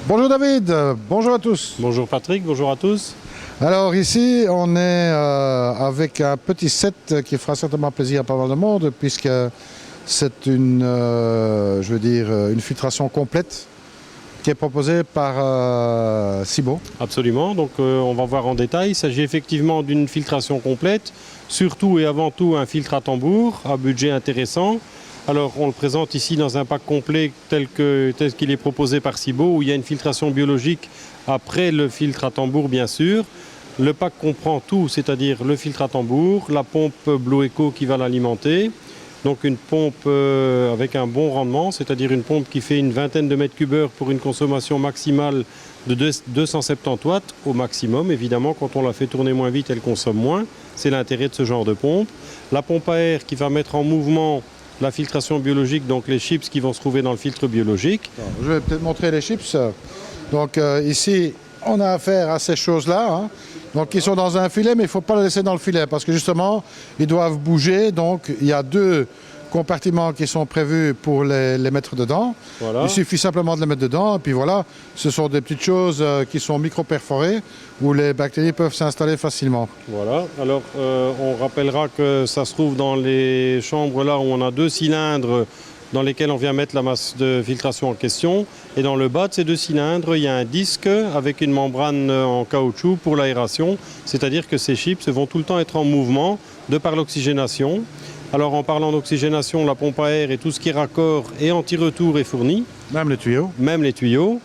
Bonjour David, bonjour à tous. Bonjour Patrick, bonjour à tous. Alors ici on est avec un petit set qui fera certainement plaisir à pas mal de monde puisque c'est une, une filtration complète qui est proposée par Cibo. Absolument, donc on va voir en détail. Il s'agit effectivement d'une filtration complète, surtout et avant tout un filtre à tambour à budget intéressant. Alors on le présente ici dans un pack complet tel qu'il est proposé par Cibo, où il y a une filtration biologique après le filtre à tambour bien sûr. Le pack comprend tout, c'est-à-dire le filtre à tambour, la pompe Blue Eco qui va l'alimenter, donc une pompe avec un bon rendement, c'est-à-dire une pompe qui fait une vingtaine de mètres cubes heure pour une consommation maximale de 270 watts au maximum. Évidemment, quand on la fait tourner moins vite, elle consomme moins. C'est l'intérêt de ce genre de pompe. La pompe à air qui va mettre en mouvement la filtration biologique, donc les chips qui vont se trouver dans le filtre biologique. Je vais peut-être montrer les chips. Donc ici, on a affaire à ces choses-là. Hein. Donc ils sont dans un filet, mais il ne faut pas les laisser dans le filet parce que justement, ils doivent bouger. Donc il y a deux compartiments qui sont prévus pour les mettre dedans. Voilà. Il suffit simplement de les mettre dedans. Et puis voilà, ce sont des petites choses qui sont micro-perforées où les bactéries peuvent s'installer facilement. Voilà, alors on rappellera que ça se trouve dans les chambres là où on a deux cylindres dans lesquels on vient mettre la masse de filtration en question. Et dans le bas de ces deux cylindres, il y a un disque avec une membrane en caoutchouc pour l'aération. C'est-à-dire que ces chips vont tout le temps être en mouvement de par l'oxygénation. Alors en parlant d'oxygénation, la pompe à air et tout ce qui est raccord et anti-retour est fourni. Même les tuyaux. Même les tuyaux.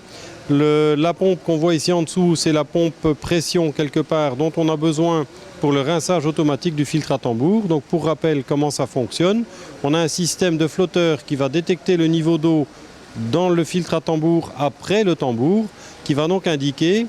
La pompe qu'on voit ici en dessous, c'est la pompe pression quelque part dont on a besoin pour le rinçage automatique du filtre à tambour. Donc pour rappel, comment ça fonctionne? On a un système de flotteur qui va détecter le niveau d'eau dans le filtre à tambour après le tambour, qui va donc indiquer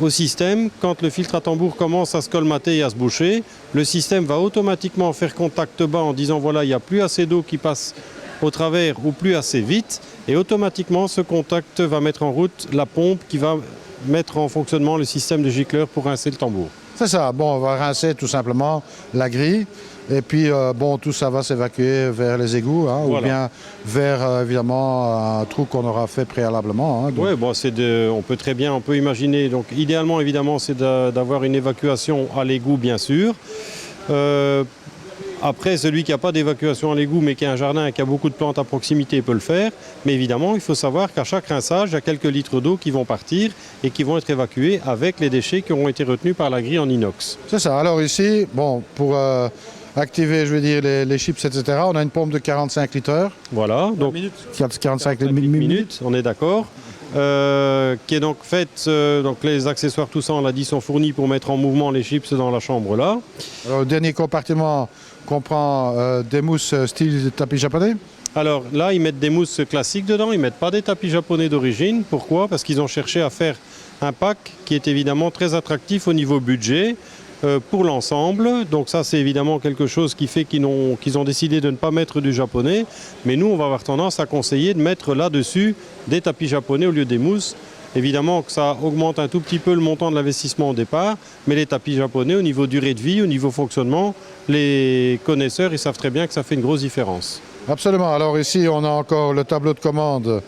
au système, quand le filtre à tambour commence à se colmater et à se boucher, le système va automatiquement faire contact bas en disant voilà, il n'y a plus assez d'eau qui passe au travers ou plus assez vite, et automatiquement ce contact va mettre en route la pompe qui va mettre en fonctionnement le système de gicleur pour rincer le tambour. C'est ça, bon, on va rincer tout simplement la grille. Et puis, bon, tout ça va s'évacuer vers les égouts, hein, voilà. Ou bien vers, évidemment, un trou qu'on aura fait préalablement. Hein, oui, bon, on peut imaginer. Donc, idéalement, évidemment, c'est d'avoir une évacuation à l'égout, bien sûr. Après, celui qui n'a pas d'évacuation à l'égout, mais qui a un jardin et qui a beaucoup de plantes à proximité, peut le faire. Mais évidemment, il faut savoir qu'à chaque rinçage, il y a quelques litres d'eau qui vont partir et qui vont être évacués avec les déchets qui auront été retenus par la grille en inox. C'est ça. Alors ici, bon, pour activer, les chips, etc., on a une pompe de 45 litres. Voilà. Donc 45 minutes, on est d'accord. Qui est donc faite, donc les accessoires, tout ça, on l'a dit, sont fournis pour mettre en mouvement les chips dans la chambre là. Alors, le dernier compartiment comprend des mousses style tapis japonais. Alors là, ils mettent des mousses classiques dedans, ils ne mettent pas des tapis japonais d'origine. Pourquoi? Parce qu'ils ont cherché à faire un pack qui est évidemment très attractif au niveau budget pour l'ensemble. Donc ça, c'est évidemment quelque chose qui fait qu'ils ont décidé de ne pas mettre du japonais. Mais nous, on va avoir tendance à conseiller de mettre là-dessus des tapis japonais au lieu des mousses. Évidemment que ça augmente un tout petit peu le montant de l'investissement au départ, mais les tapis japonais, au niveau durée de vie, au niveau fonctionnement, les connaisseurs, ils savent très bien que ça fait une grosse différence. Absolument. Alors ici, on a encore le tableau de commande,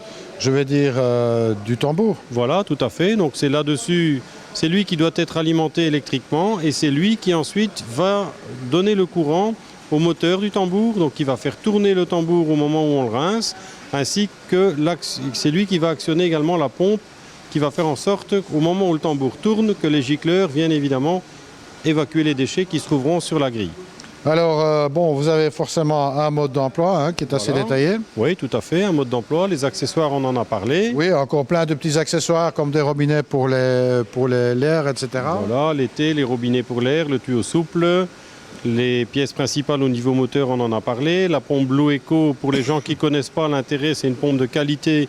du tambour. Voilà, tout à fait. Donc c'est là-dessus, c'est lui qui doit être alimenté électriquement et c'est lui qui ensuite va donner le courant au moteur du tambour, donc qui va faire tourner le tambour au moment où on le rince, ainsi que c'est lui qui va actionner également la pompe, qui va faire en sorte qu'au moment où le tambour tourne, que les gicleurs viennent évidemment évacuer les déchets qui se trouveront sur la grille. Alors, bon, vous avez forcément un mode d'emploi qui est assez détaillé. Oui, tout à fait, un mode d'emploi. Les accessoires, on en a parlé. Oui, encore plein de petits accessoires comme des robinets pour l'air, etc. Voilà, l'été, les robinets pour l'air, le tuyau souple. Les pièces principales au niveau moteur, on en a parlé. La pompe Blue Eco, pour les gens qui ne connaissent pas l'intérêt, c'est une pompe de qualité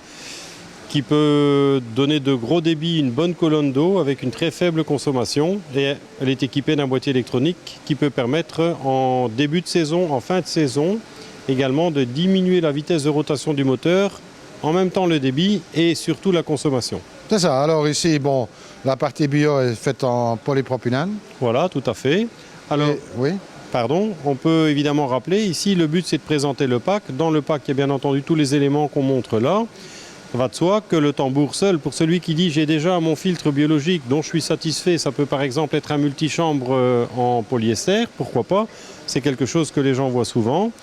qui peut donner de gros débits, une bonne colonne d'eau avec une très faible consommation. Et elle est équipée d'un boîtier électronique qui peut permettre en début de saison, en fin de saison, également de diminuer la vitesse de rotation du moteur, en même temps le débit et surtout la consommation. C'est ça. Alors ici, bon, la partie bio est faite en polypropylène. Voilà, tout à fait. Alors, oui. Pardon, on peut évidemment rappeler, ici le but c'est de présenter le pack. Dans le pack, il y a bien entendu tous les éléments qu'on montre là. Ça va de soi que le tambour seul, pour celui qui dit j'ai déjà mon filtre biologique dont je suis satisfait, ça peut par exemple être un multichambre en polyester, pourquoi pas, c'est quelque chose que les gens voient souvent,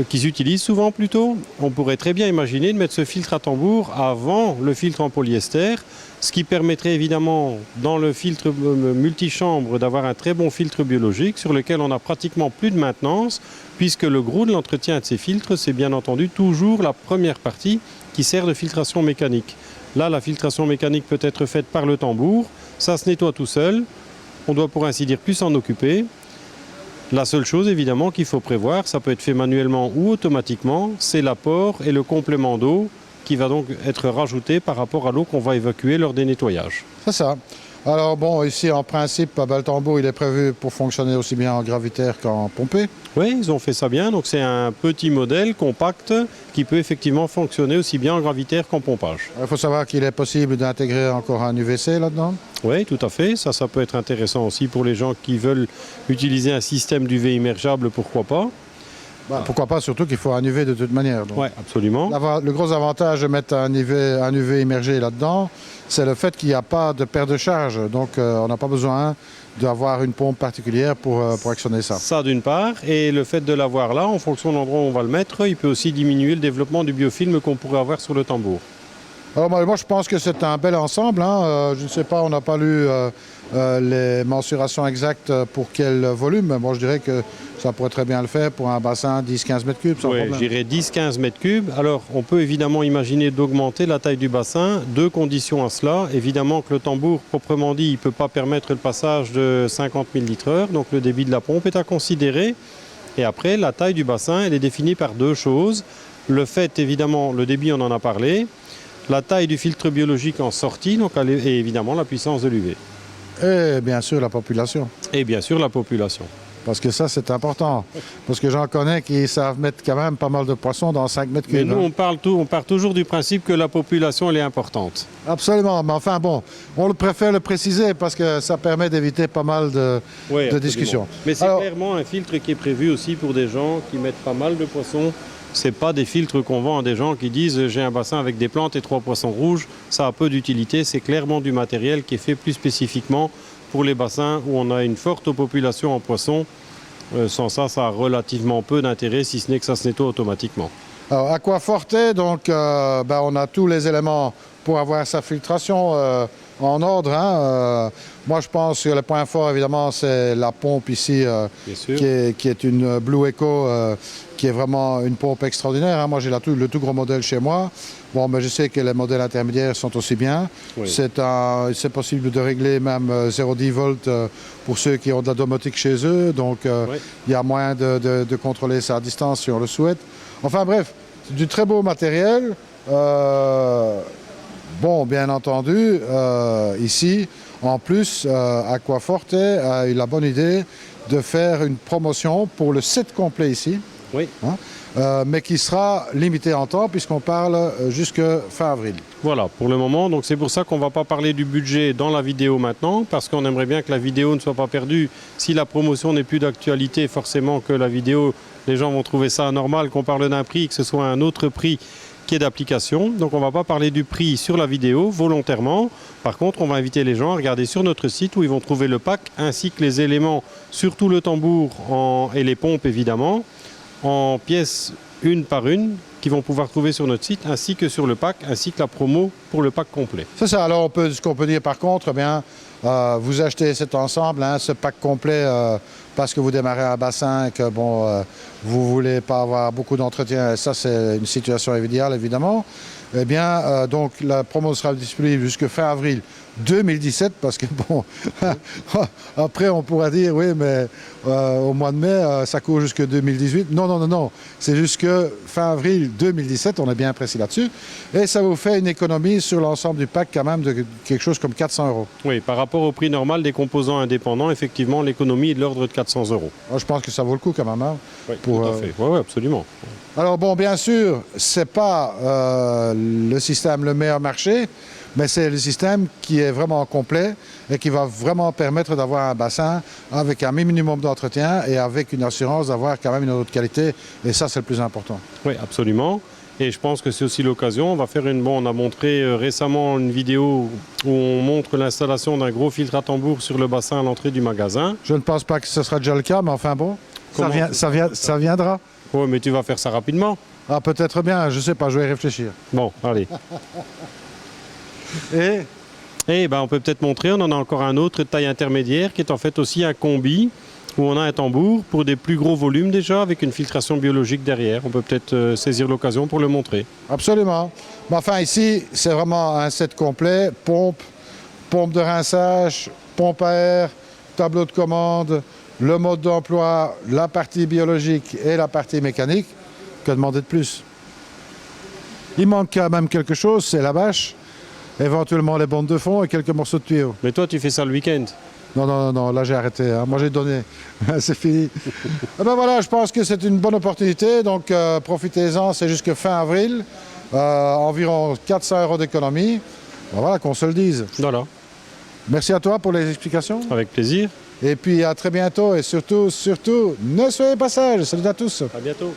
qu'ils utilisent souvent plutôt. On pourrait très bien imaginer de mettre ce filtre à tambour avant le filtre en polyester, ce qui permettrait évidemment dans le filtre multichambre d'avoir un très bon filtre biologique sur lequel on n'a pratiquement plus de maintenance, puisque le gros de l'entretien de ces filtres, c'est bien entendu toujours la première partie qui sert de filtration mécanique. Là, la filtration mécanique peut être faite par le tambour, ça se nettoie tout seul, on doit pour ainsi dire plus s'en occuper. La seule chose évidemment qu'il faut prévoir, ça peut être fait manuellement ou automatiquement, c'est l'apport et le complément d'eau qui va donc être rajouté par rapport à l'eau qu'on va évacuer lors des nettoyages. C'est ça. Alors bon, ici en principe, le tambour il est prévu pour fonctionner aussi bien en gravitaire qu'en pompé. Oui, ils ont fait ça bien, donc c'est un petit modèle compact qui peut effectivement fonctionner aussi bien en gravitaire qu'en pompage. Il faut savoir qu'il est possible d'intégrer encore un UVC là-dedans. Oui, tout à fait, ça peut être intéressant aussi pour les gens qui veulent utiliser un système d'UV immergeable, pourquoi pas. Pourquoi pas, surtout qu'il faut un UV de toute manière. Oui, absolument. Le gros avantage de mettre un UV immergé là-dedans, c'est le fait qu'il n'y a pas de perte de charge. Donc on n'a pas besoin d'avoir une pompe particulière pour actionner ça. Ça d'une part, et le fait de l'avoir là, en fonction de l'endroit où on va le mettre, il peut aussi diminuer le développement du biofilm qu'on pourrait avoir sur le tambour. Alors moi je pense que c'est un bel ensemble. Je ne sais pas, on n'a pas lu les mensurations exactes pour quel volume, mais moi je dirais que ça pourrait très bien le faire pour un bassin 10-15 mètres cubes sans problème. Je dirais 10-15 mètres cubes. Alors on peut évidemment imaginer d'augmenter la taille du bassin. Deux conditions à cela. Évidemment que le tambour proprement dit, il ne peut pas permettre le passage de 50 000 litres/heure, donc le débit de la pompe est à considérer. Et après, la taille du bassin, elle est définie par deux choses. Le fait, évidemment, le débit, on en a parlé. La taille du filtre biologique en sortie, donc, et évidemment la puissance de l'UV. Et bien sûr la population. Et bien sûr la population. Parce que ça c'est important. Parce que j'en connais qui savent mettre quand même pas mal de poissons dans 5 mètres cubes. Mais nous on part toujours du principe que la population elle est importante. Absolument, mais enfin bon, on préfère le préciser parce que ça permet d'éviter pas mal de discussions. Mais c'est clairement un filtre qui est prévu aussi pour des gens qui mettent pas mal de poissons. Ce n'est pas des filtres qu'on vend à des gens qui disent j'ai un bassin avec des plantes et 3 poissons rouges. Ça a peu d'utilité, c'est clairement du matériel qui est fait plus spécifiquement pour les bassins où on a une forte population en poissons. Sans ça, ça a relativement peu d'intérêt si ce n'est que ça se nettoie automatiquement. Alors Aquaforte, donc on a tous les éléments pour avoir sa filtration en ordre. Moi je pense que le point fort évidemment c'est la pompe ici qui est une Blue Eco qui est vraiment une pompe extraordinaire. Moi j'ai le tout gros modèle chez moi. Bon, mais je sais que les modèles intermédiaires sont aussi bien. Oui. C'est possible de régler même 0,10 volts pour ceux qui ont de la domotique chez eux. Donc il y a moyen de contrôler ça à distance si on le souhaite. Enfin bref, c'est du très beau matériel. Bon, bien entendu, ici, en plus, Aquaforte a eu la bonne idée de faire une promotion pour le set complet ici. Oui. Mais qui sera limité en temps puisqu'on parle jusque fin avril. Voilà, pour le moment. Donc c'est pour ça qu'on ne va pas parler du budget dans la vidéo maintenant, parce qu'on aimerait bien que la vidéo ne soit pas perdue. Si la promotion n'est plus d'actualité, forcément que la vidéo, les gens vont trouver ça anormal qu'on parle d'un prix, que ce soit un autre prix qui est d'application. Donc on ne va pas parler du prix sur la vidéo volontairement. Par contre, on va inviter les gens à regarder sur notre site où ils vont trouver le pack ainsi que les éléments, surtout le tambour et les pompes évidemment, en pièces une par une, qu'ils vont pouvoir trouver sur notre site, ainsi que sur le pack, ainsi que la promo pour le pack complet. C'est ça. Alors ce qu'on peut dire par contre, vous achetez cet ensemble, ce pack complet, parce que vous démarrez un bassin et que vous ne voulez pas avoir beaucoup d'entretien, et ça c'est une situation idéale évidemment. Eh bien, donc la promo sera disponible jusqu'à fin avril 2017, parce que bon, après on pourra dire oui, mais au mois de mai, ça court jusqu'à 2018. Non, c'est jusque fin avril 2017, on est bien précis là-dessus. Et ça vous fait une économie sur l'ensemble du pack quand même de quelque chose comme 400 €. Oui, par rapport au prix normal des composants indépendants, effectivement, l'économie est de l'ordre de 400 €. Moi, je pense que ça vaut le coup quand même. Oui, tout à fait. Oui, absolument. Alors bon, bien sûr, c'est pas le système le meilleur marché, mais c'est le système qui est vraiment complet et qui va vraiment permettre d'avoir un bassin avec un minimum d'entretien et avec une assurance d'avoir quand même une eau de qualité. Et ça, c'est le plus important. Oui, absolument. Et je pense que c'est aussi l'occasion. On va faire on a montré récemment une vidéo où on montre l'installation d'un gros filtre à tambour sur le bassin à l'entrée du magasin. Je ne pense pas que ce sera déjà le cas, mais enfin bon, Comment ça viendra. Ouais, mais tu vas faire ça rapidement. Ah, peut-être bien, je sais pas, je vais y réfléchir. Bon, allez. Et Et ben, on peut peut-être montrer, on en a encore un autre de taille intermédiaire qui est en fait aussi un combi où on a un tambour pour des plus gros volumes déjà avec une filtration biologique derrière. On peut peut-être saisir l'occasion pour le montrer. absolument. Mais enfin, ici, c'est vraiment un set complet, pompe de rinçage, pompe à air, tableau de commande, le mode d'emploi, la partie biologique et la partie mécanique. Que demander de plus? Il manque quand même quelque chose, c'est la bâche, éventuellement les bandes de fond et quelques morceaux de tuyaux. Mais toi, tu fais ça le week-end. Non, non, non, là j'ai arrêté, hein. Moi j'ai donné, c'est fini. Eh ben voilà, je pense que c'est une bonne opportunité, donc profitez-en, c'est jusque fin avril, environ 400 € d'économie. Ben voilà, qu'on se le dise. Voilà, Merci à toi pour les explications, avec plaisir. et puis à très bientôt, et surtout, ne soyez pas sages, salut à tous. À bientôt.